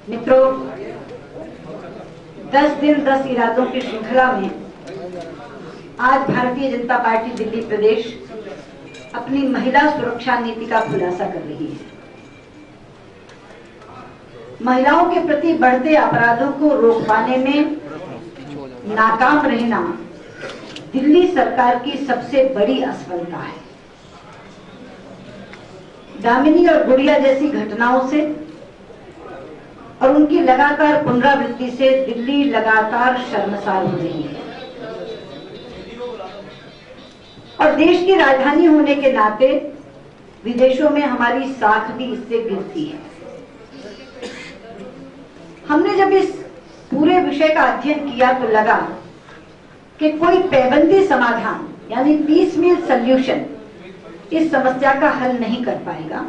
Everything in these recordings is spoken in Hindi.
मित्रों, 10 दिन 10 इरादों की श्रृंखला में आज भारतीय जनता पार्टी दिल्ली प्रदेश अपनी महिला सुरक्षा नीति का खुलासा कर रही है। महिलाओं के प्रति बढ़ते अपराधों को रोक पाने में नाकाम रहना दिल्ली सरकार की सबसे बड़ी असफलता है। दामिनी और गुड़िया जैसी घटनाओं से और उनकी लगातार पुनरावृत्ति से दिल्ली लगातार शर्मसार हो रही है और देश की राजधानी होने के नाते विदेशों में हमारी साख भी इससे गिरती है। हमने जब इस पूरे विषय का अध्ययन किया तो लगा कि कोई पैबंदी समाधान यानी पीसमील सॉल्यूशन इस समस्या का हल नहीं कर पाएगा।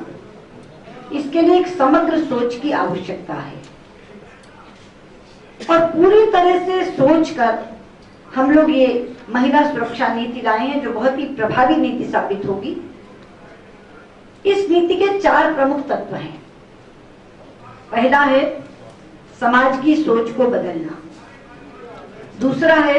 इसके लिए एक समग्र सोच की आवश्यकता है और पूरी तरह से सोचकर हम लोग ये महिला सुरक्षा नीति लाए हैं, जो बहुत ही प्रभावी नीति साबित होगी। इस नीति के 4 प्रमुख तत्व हैं। पहला है समाज की सोच को बदलना। दूसरा है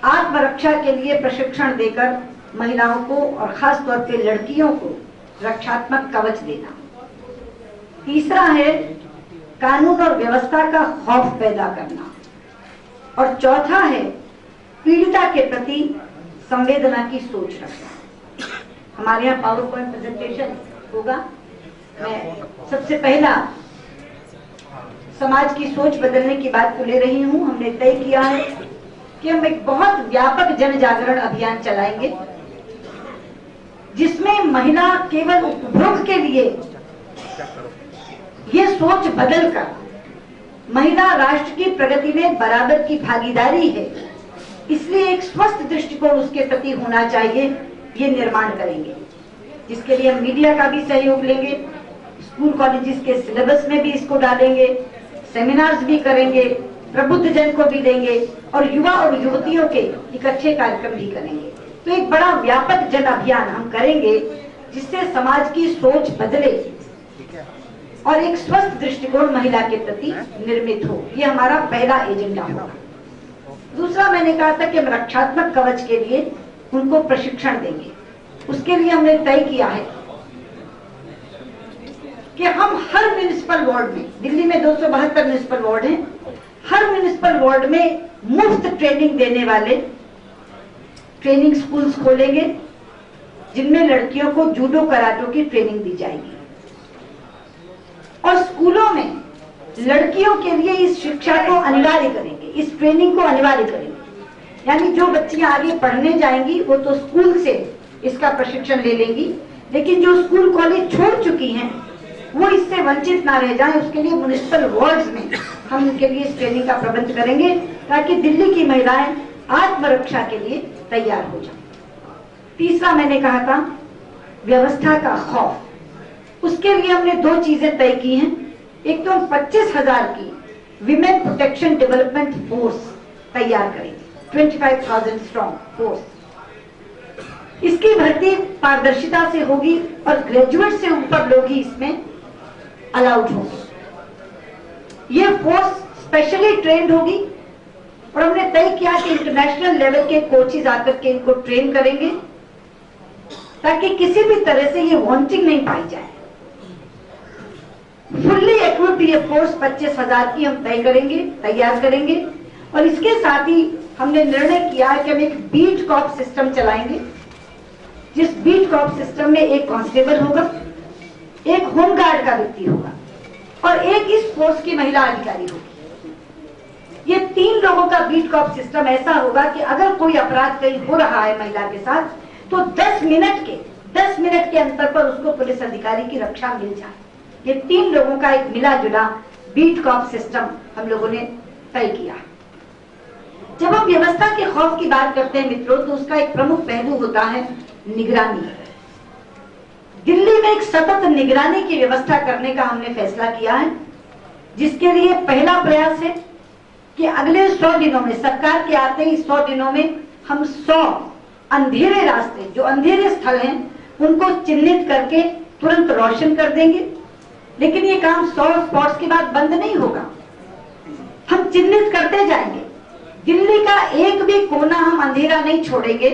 आत्मरक्षा के लिए प्रशिक्षण देकर महिलाओं को और खास तौर पे लड़कियों को रक्षात्मक कवच देना। तीसरा है कानून और व्यवस्था का खौफ पैदा करना और चौथा है पीड़िता के प्रति संवेदना की सोच रखना। हमारे यहाँ पावर पॉइंट प्रेजेंटेशन होगा। मैं सबसे पहला समाज की सोच बदलने की बात को ले रही हूँ। हमने तय किया है कि हम एक बहुत व्यापक जन जागरण अभियान चलाएंगे जिसमें महिला केवल उपभोग के लिए ये सोच बदलकर महिला राष्ट्र की प्रगति में बराबर की भागीदारी है, इसलिए एक स्वस्थ दृष्टिकोण उसके प्रति होना चाहिए, ये निर्माण करेंगे। जिसके लिए हम मीडिया का भी सहयोग लेंगे, स्कूल कॉलेजेस के सिलेबस में भी इसको डालेंगे, सेमिनार्स भी करेंगे, प्रबुद्ध जन को भी देंगे और युवा और युवतियों के इकट्ठे कार्यक्रम भी करेंगे। तो एक बड़ा व्यापक जन अभियान हम करेंगे जिससे समाज की सोच बदले और एक स्वस्थ दृष्टिकोण महिला के प्रति निर्मित हो। ये हमारा पहला एजेंडा होगा। दूसरा, मैंने कहा था कि हम रक्षात्मक कवच के लिए उनको प्रशिक्षण देंगे। उसके लिए हमने तय किया है कि हम हर म्युनिसिपल वार्ड में, दिल्ली में 272 म्युनिसिपल वार्ड हैं, हर म्युनिसिपल वार्ड में मुफ्त ट्रेनिंग देने वाले ट्रेनिंग स्कूल्स खोलेंगे जिनमें लड़कियों को जूडो कराटे की ट्रेनिंग दी जाएगी और स्कूलों में लड़कियों के लिए इस शिक्षा को अनिवार्य करेंगे, इस ट्रेनिंग को अनिवार्य करेंगे। यानी जो बच्चियां आगे पढ़ने जाएंगी वो तो स्कूल से इसका प्रशिक्षण ले लेंगी, लेकिन जो स्कूल कॉलेज छोड़ चुकी हैं वो इससे वंचित ना रह जाएं, उसके लिए म्युनिसिपल वार्ड्स में हम उनके लिए इस ट्रेनिंग का प्रबंध करेंगे ताकि दिल्ली की महिलाएं आत्मरक्षा के लिए तैयार हो जाएं। तीसरा, मैंने कहा था व्यवस्था का खौफ। उसके लिए हमने 2 चीजें तय की हैं। एक तो हम 25,000 की विमेन प्रोटेक्शन डेवलपमेंट फोर्स तैयार करेंगे, 25,000 स्ट्रॉन्ग फोर्स। इसकी भर्ती पारदर्शिता से होगी और ग्रेजुएट से ऊपर लोग ही इसमें अलाउड होंगे। ये फोर्स स्पेशली ट्रेंड होगी और हमने तय किया कि इंटरनेशनल लेवल के कोचेज आकर के इनको ट्रेन करेंगे ताकि किसी भी तरह से ये वांटिंग नहीं पाई जाए। फुल्ली इक्विप्ड ये फोर्स 25,000 की हम तय करेंगे, तैयार करेंगे और इसके साथ ही हमने निर्णय किया कि हम एक बीट कॉप सिस्टम चलाएंगे, जिस बीट कॉप सिस्टम में एक कांस्टेबल होगा, एक होमगार्ड का व्यक्ति होगा और एक इस फोर्स की महिला अधिकारी होगी। ये 3 लोगों का बीट कॉप सिस्टम ऐसा होगा कि अगर कोई अपराध कहीं हो रहा है महिला के साथ तो 10 मिनट के अंतर पर उसको पुलिस अधिकारी की रक्षा मिल जाए। ये 3 लोगों का एक मिला जुला बीट कॉप सिस्टम हम लोगों ने तय किया। जब हम व्यवस्था के खौफ की बात करते हैं मित्रों, तो उसका एक प्रमुख पहलू होता है निगरानी। दिल्ली में एक सतत निगरानी की व्यवस्था करने का हमने फैसला किया है, जिसके लिए पहला प्रयास है कि अगले 100 दिनों में, सरकार के आते ही 100 दिनों में हम 100 अंधेरे रास्ते, जो अंधेरे स्थल हैं, उनको चिन्हित करके तुरंत रोशन कर देंगे। लेकिन ये काम 100 स्पॉट्स के बाद बंद नहीं चिन्हित करते जाएंगे। दिल्ली का एक भी कोना हम अंधेरा नहीं छोड़ेंगे,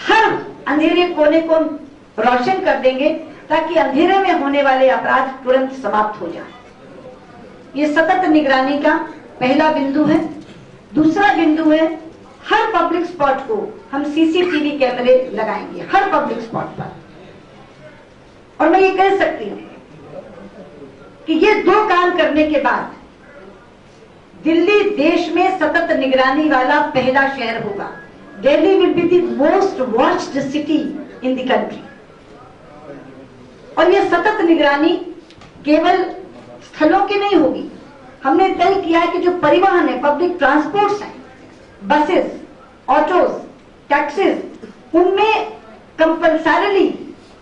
हर अंधेरे कोने को रोशन कर देंगे ताकि अंधेरे में होने वाले अपराध तुरंत समाप्त हो जाए। ये सतत निगरानी का पहला बिंदु है। दूसरा बिंदु है, हर पब्लिक स्पॉट को हम सीसीटीवी कैमरे लगाएंगे, हर पब्लिक स्पॉट पर। और मैं ये कह सकती हूं कि ये दो काम करने के बाद दिल्ली देश में सतत निगरानी वाला पहला शहर होगा। Delhi will be the most watched city in the country. और ये सतत निगरानी केवल स्थलों की नहीं होगी। हमने तय किया है कि जो परिवहन है, पब्लिक ट्रांसपोर्ट्स हैं, बसेस, ऑटोज, टैक्सीज, उनमें कंपल्सरीली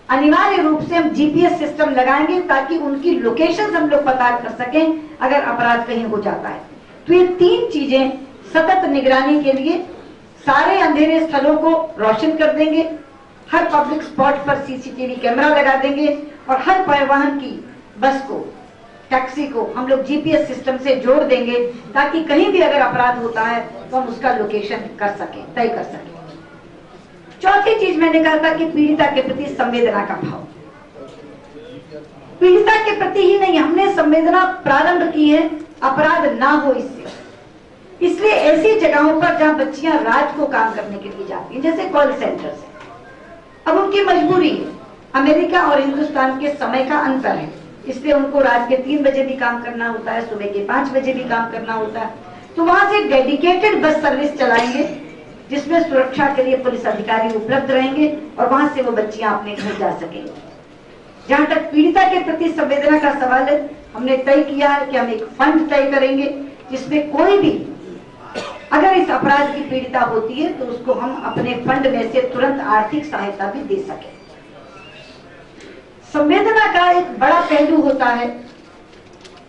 अनिवार्य रूप से हम जीपीएस सिस्टम लगाएंगे ताकि उनकी लोकेशन हम लोग पता कर सकें अगर अपराध कहीं हो जाता है। तो ये तीन चीजें सतत निगरानी के लिए सारे अंधेरे स्थलों को रोशन कर देंगे, हर पब्लिक स्पॉट पर सीसीटीवी कैमरा लगा देंगे और हर परिवहन की बस को, टैक्सी को हम लोग जीपीएस सिस्टम से जोड़ देंगे ताकि कहीं भी अगर अपराध होता है तो हम उसका लोकेशन कर सकें, तय कर सकें। चौथी चीज मैंने कहा था कि पीड़िता के प्रति संवेदना का भाव। पीड़िता के प्रति ही नहीं, हमने संवेदना प्रारंभ की है अपराध ना हो इससे। इसलिए ऐसी जगहों पर जहां बच्चियां रात को काम करने के लिए जाती हैं, जैसे कॉल सेंटर से, अब उनकी मजबूरी है, अमेरिका और हिंदुस्तान के समय का अंतर है, इसलिए उनको रात के 3 बजे भी काम करना होता है, सुबह के 5 बजे भी काम करना होता है। तो वहां से डेडिकेटेड बस सर्विस चलाएंगे जिसमें सुरक्षा के लिए पुलिस अधिकारी उपलब्ध रहेंगे और वहां से वो बच्चियां अपने घर जा सकेंगी। जहां तक पीड़िता के प्रति संवेदना का सवाल है, हमने तय किया है कि हम एक फंड तय करेंगे जिसमें कोई भी अगर इस अपराध की पीड़िता होती है तो उसको हम अपने फंड में से तुरंत आर्थिक सहायता भी दे सके। संवेदना का एक बड़ा पहलू होता है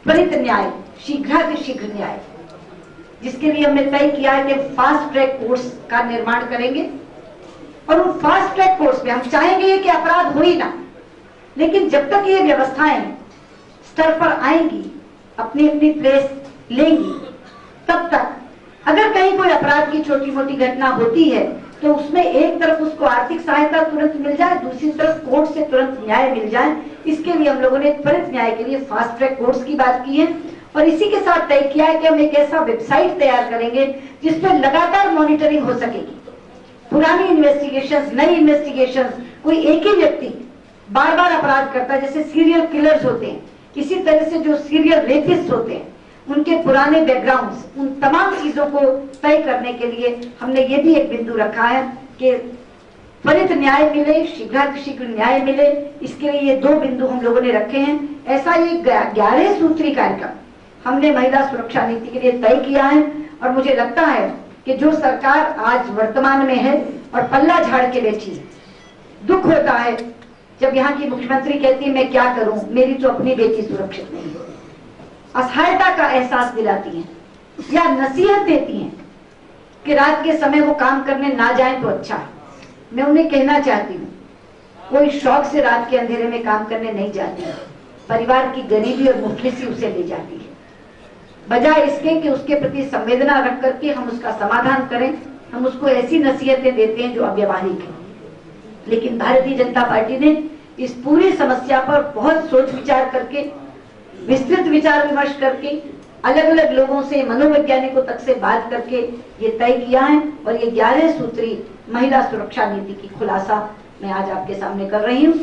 त्वरित न्याय, शीघ्रातिशीघ्र न्याय, जिसके लिए हमने तय किया है कि फास्ट ट्रैक कोर्स का निर्माण करेंगे। और उन फास्ट ट्रैक कोर्स में हम चाहेंगे कि अपराध हो ही ना, लेकिन जब तक ये व्यवस्थाएं स्तर पर आएंगी, अपनी अपनी प्लेस लेंगी, तब तक अगर कहीं कोई अपराध की छोटी मोटी घटना होती है तो उसमें एक तरफ उसको आर्थिक सहायता तुरंत मिल जाए, दूसरी तरफ कोर्ट से तुरंत न्याय मिल जाए। इसके लिए हम लोगों ने त्वरित न्याय के लिए फास्ट ट्रैक कोर्स की बात की है। और इसी के साथ तय किया है कि हम एक ऐसा वेबसाइट तैयार करेंगे जिसपे लगातार मॉनिटरिंग हो सकेगी। पुरानी इन्वेस्टिगेशंस, नई इन्वेस्टिगेशंस, कोई एक ही व्यक्ति बार बार अपराध करता है, जैसे सीरियल किलर्स होते हैं, इसी तरह से जो सीरियल रेपिस्ट होते हैं, उनके पुराने बैकग्राउंड्स, उन तमाम चीजों को तय करने के लिए हमने ये भी एक बिंदु रखा है कि त्वरित न्याय मिले, शीघ्रातिशीघ्र न्याय मिले। इसके लिए ये 2 बिंदु हम लोगों ने रखे हैं। ऐसा ये 11 सूत्री कार्यक्रम हमने महिला सुरक्षा नीति के लिए तय किया है। और मुझे लगता है कि जो सरकार आज वर्तमान में है और पल्ला झाड़ के बैठी है, दुख होता है जब यहाँ की मुख्यमंत्री कहती है मैं क्या करूं, मेरी तो अपनी बेटी सुरक्षित नहीं है। असहायता का एहसास दिलाती हैं या नसीहत देती हैं कि रात के समय वो काम करने ना जाएं तो अच्छा है। मैं उन्हें कहना चाहती हूँ, कोई शौक से रात के अंधेरे में काम करने नहीं जाती है, परिवार की गरीबी और मुफलिसी उसे ले जाती है। बजाय इसके कि उसके प्रति संवेदना रख करके हम उसका समाधान करें, हम उसको ऐसी नसीहतें देते हैं जो अव्यवहारिक है। लेकिन भारतीय जनता पार्टी ने इस पूरी समस्या पर बहुत सोच विचार करके, विस्तृत विचार विमर्श करके, अलग अलग लोगों से, मनोवैज्ञानिकों तक से बात करके ये तय किया है। और ये 11 सूत्री महिला सुरक्षा नीति की खुलासा मैं आज आपके सामने कर रही हूँ।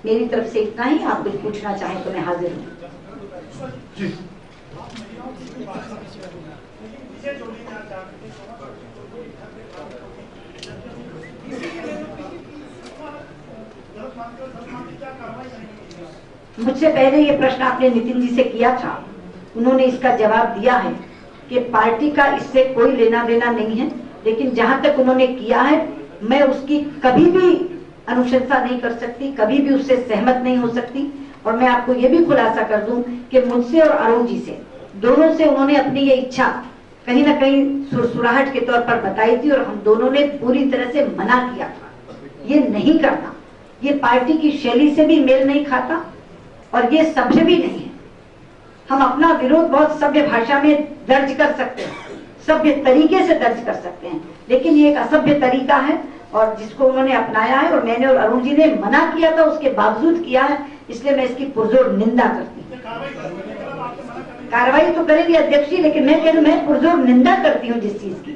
मेरी तरफ से इतना ही। आप कुछ पूछना चाहें तो मैं हाजिर हूँ। मुझसे पहले ये प्रश्न आपने नितिन जी से किया था, उन्होंने इसका जवाब दिया है कि पार्टी का इससे कोई लेना देना नहीं है। लेकिन जहां तक उन्होंने किया है, मैं उसकी कभी भी अनुशंसा नहीं कर सकती, कभी भी उससे सहमत नहीं हो सकती। और मैं आपको ये भी खुलासा कर दूं कि मुझसे और अरुण जी से, दोनों से उन्होंने अपनी ये इच्छा कहीं ना कहीं सुरसुराहट के तौर पर बताई थी और हम दोनों ने पूरी तरह से मना किया था। ये नहीं करना, ये पार्टी की शैली से भी मेल नहीं खाता और ये सभ्य भी नहीं है। हम अपना विरोध बहुत सभ्य भाषा में दर्ज कर सकते हैं, सभ्य तरीके से दर्ज कर सकते हैं, लेकिन ये एक असभ्य तरीका है और जिसको उन्होंने अपनाया है और मैंने और अरुण जी ने मना किया था, उसके बावजूद किया है, इसलिए मैं इसकी पुरजोर निंदा करती हूँ। कार्रवाई तो करेगी अध्यक्ष जी, लेकिन मैं कह रही हूँ मैं पुरजोर निंदा करती हूँ जिस चीज की।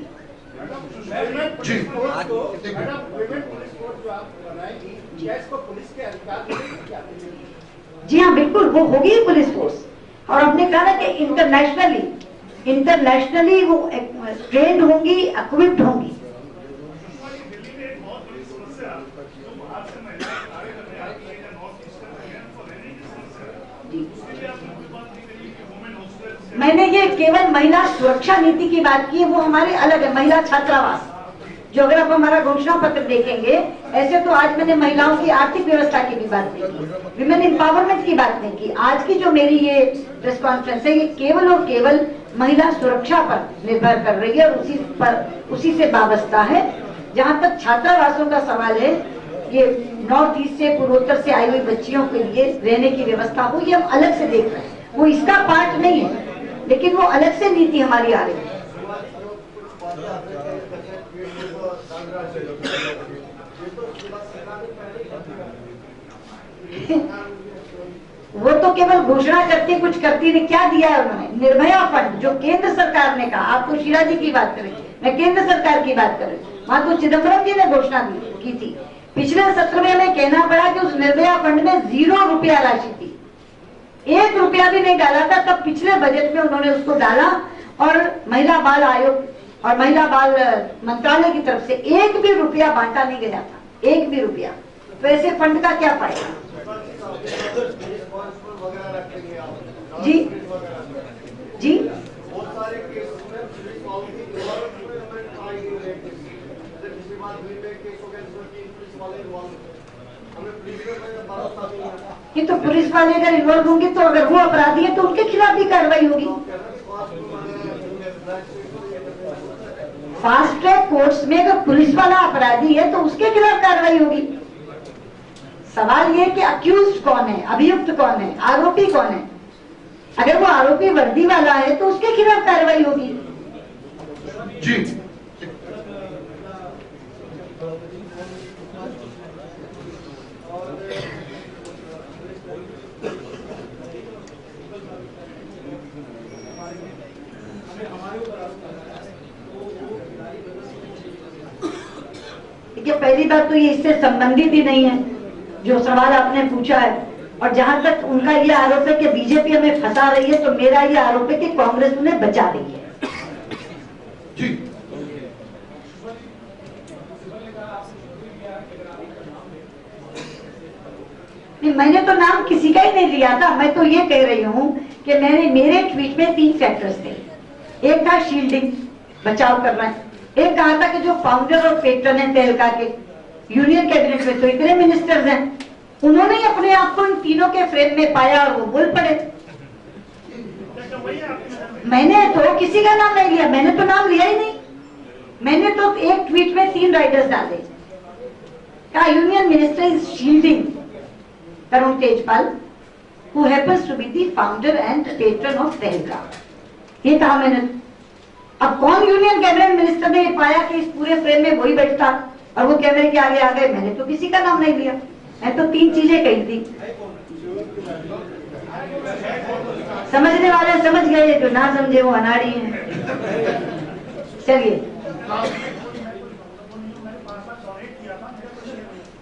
जी हाँ, बिल्कुल वो होगी पुलिस फोर्स, और हमने कहा ना कि इंटरनेशनली वो ट्रेंड होंगी, इक्विप्ड होंगी। मैंने ये केवल महिला सुरक्षा नीति की बात की है, वो हमारे अलग है। महिला छात्रावास, जो अगर आप हमारा घोषणा पत्र देखेंगे, ऐसे तो आज मैंने महिलाओं की आर्थिक व्यवस्था की भी बात नहीं की, विमेन एम्पावरमेंट की बात नहीं की। आज की जो मेरी ये प्रेस कॉन्फ्रेंस है, ये केवल और केवल महिला सुरक्षा पर निर्भर कर रही है और उसी से वाबस्ता है। जहाँ तक छात्रावासों का सवाल है, ये नॉर्थ ईस्ट से, पूर्वोत्तर से आई हुई बच्चियों के लिए रहने की व्यवस्था हो, ये हम अलग से देख रहे हैं, वो इसका पार्ट नहीं है, लेकिन वो अलग से नीति हमारी आ रही है। वो तो केवल घोषणा करती, कुछ करती नहीं। क्या दिया है उन्होंने? निर्भया फंड, जो केंद्र सरकार ने कहा। आप तो शीला जी की बात करें, मैं केंद्र सरकार की बात करें। वहां तो चिदम्बरम जी ने घोषणा की थी। पिछले सत्र में हमें कहना पड़ा कि उस निर्भया फंड में 0 रुपया राशि थी, 1 रुपया भी नहीं डाला था। तब पिछले बजट में उन्होंने उसको डाला और महिला बाल आयोग और महिला बाल मंत्रालय की तरफ से 1 भी रुपया बांटा नहीं गया था, 1 भी रुपया। तो ऐसे फंड का क्या फायदा? जी जी, ये तो पुलिस वाले अगर इन्वॉल्व होंगे तो अगर वो अपराधी है तो उनके खिलाफ भी कार्रवाई होगी। फास्ट ट्रैक कोर्ट्स में अगर पुलिस वाला अपराधी है तो उसके खिलाफ कार्रवाई होगी। सवाल ये कि अक्यूज्ड कौन है, अभियुक्त कौन है, आरोपी कौन है। अगर वो आरोपी वर्दी वाला है तो उसके खिलाफ कार्रवाई होगी। जी देखिए, पहली बात तो ये इससे संबंधित ही नहीं है जो सवाल आपने पूछा है। और जहां तक उनका ये आरोप है कि बीजेपी हमें फंसा रही है, तो मेरा ये आरोप है कि कांग्रेस उन्हें बचा रही है। नहीं, मैंने तो नाम किसी का ही नहीं लिया था। मैं तो ये कह रही हूँ कि मेरे ट्वीट में 3 फैक्टर्स थे। एक था शील्डिंग, बचाव करना है। एक कहा था कि जो फाउंडर और पेट्रन है तहलका के, यूनियन कैबिनेट में तो इतने मिनिस्टर्स हैं, उन्होंने ही अपने आप को इन तीनों के फ्रेम में पाया और वो बोल पड़े। मैंने तो किसी का नाम नहीं लिया, मैंने तो नाम लिया ही नहीं। मैंने तो एक ट्वीट में 3 राइटर्स डाले। कहा union minister is shielding Tarun Tejpal, who happens to be the founder and patron of तहलका। ये कहा मैंने। अब कौन यूनियन कैबिनेट मिनिस्टर ने पाया कि इस पूरे फ्रेम में वही बैठता और वो कैमरे के आगे आ गए? मैंने तो किसी का नाम नहीं लिया। मैं तो 3 चीजें कही थी। समझने वाले समझ गए, जो ना समझे वो अनाड़ी हैं। चलिए,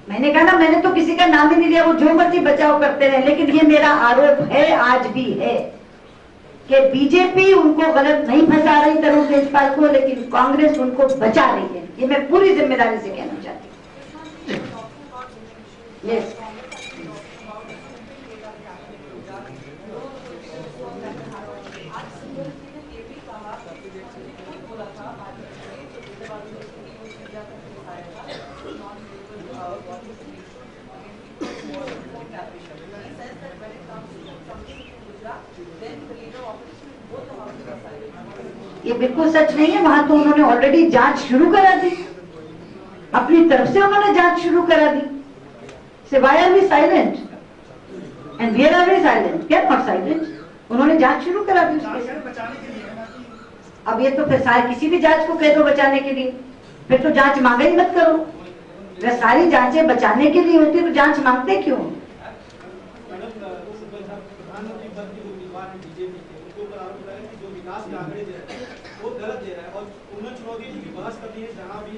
मैंने कहा ना, मैंने तो किसी का नाम ही नहीं लिया। वो जो मर्जी बचाव करते रहे, लेकिन ये मेरा आरोप है, आज भी है, कि बीजेपी उनको गलत नहीं फंसा रही तरुण तेजपाल को, लेकिन कांग्रेस उनको बचा रही है। ये मैं पूरी जिम्मेदारी से कहना चाहती हूँ। यस, ये बिल्कुल सच नहीं है। वहां तो उन्होंने ऑलरेडी जांच शुरू करा दी, अपनी तरफ से उन्होंने जांच शुरू करा दी। So why are we silent? And where are we silent? We are not silent. उन्होंने उन्होंने जांच शुरू करा दी उसके। अब ये तो फिर सारे किसी भी जांच को कह दो बचाने के लिए, फिर तो जांच मांगा ही मत करो। अगर सारी जांचें बचाने के लिए होती तो जांच मांगते क्यों? प्रधानमंत्री पद की जो उम्मीदवार है बीजेपी के, उनके ऊपर आरोप लगा है कि जो विकास के आंकड़े दे रहे हैं वो गलत दे रहा है और उन्हें चुनौती की बहस करनी है जहां भी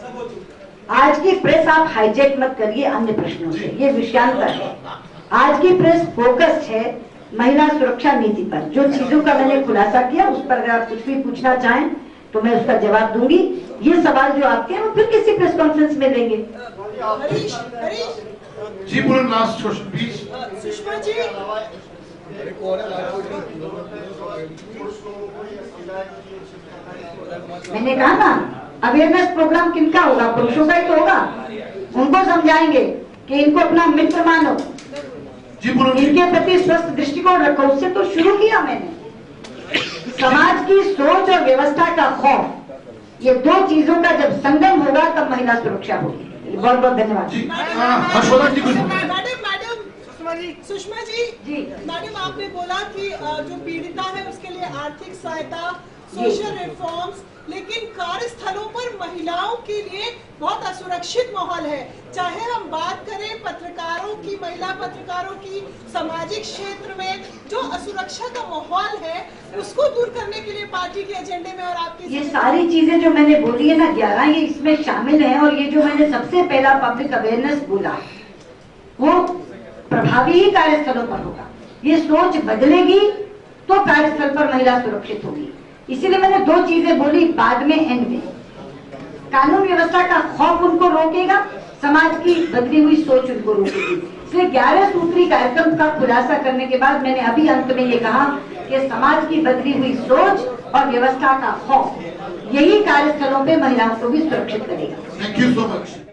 सब हो चुका है। आज की प्रेस आप हाईजेक मत करिए अन्य प्रश्नों से, ये विषयांतर है। आज की प्रेस फोकस्ड है महिला सुरक्षा नीति पर। जो चीजों का मैंने खुलासा किया उस पर अगर आप कुछ भी पूछना चाहें तो मैं उसका जवाब दूंगी। ये सवाल जो आपके हैं वो फिर किसी प्रेस कॉन्फ्रेंस में देंगे। जी बोलो, last question please. Sushma ji, मैंने कहा ना, अवेयरनेस प्रोग्राम किनका होगा? पुरुषों का ही तो होगा। उनको समझाएंगे कि इनको अपना मित्र मानो, जी बोलो। इनके प्रति स्वस्थ दृष्टिकोण रखो। उससे तो शुरू किया मैंने। समाज की सोच और व्यवस्था का खौफ, ये दो चीजों का जब संगम होगा तब महिला सुरक्षा होगी। बहुत बहुत धन्यवाद। जी हर्षवर्धन जी कुछ। सुषमा जी, मैडम आपने बोला कि जो पीड़िता है उसके लिए आर्थिक सहायता, सोशल रिफॉर्म्स, लेकिन कार्यस्थलों पर महिलाओं के लिए बहुत असुरक्षित माहौल है। चाहे हम बात करें पत्रकारों की, महिला पत्रकारों की, सामाजिक क्षेत्र में जो असुरक्षा का माहौल है उसको दूर करने के लिए पार्टी के एजेंडे में और आपकी ये सारी चीजें जो मैंने बोली है ना 11, ये इसमें शामिल है। और ये जो मैंने सबसे पहला पब्लिक अवेयरनेस बोला वो प्रभावी ही कार्यस्थलों पर होगा। ये सोच बदलेगी तो कार्यस्थल पर महिला सुरक्षित होगी। इसीलिए मैंने दो चीजें बोली बाद में, एंड में। कानून व्यवस्था का खौफ उनको रोकेगा, समाज की बदली हुई सोच उनको रोकेगी। इसलिए 11 सूत्री कार्यक्रम का खुलासा करने के बाद मैंने अभी अंत में ये कहा कि समाज की बदली हुई सोच और व्यवस्था का खौफ यही कार्यस्थलों पे महिलाओं को भी सुरक्षित करेगा। Thank you so much.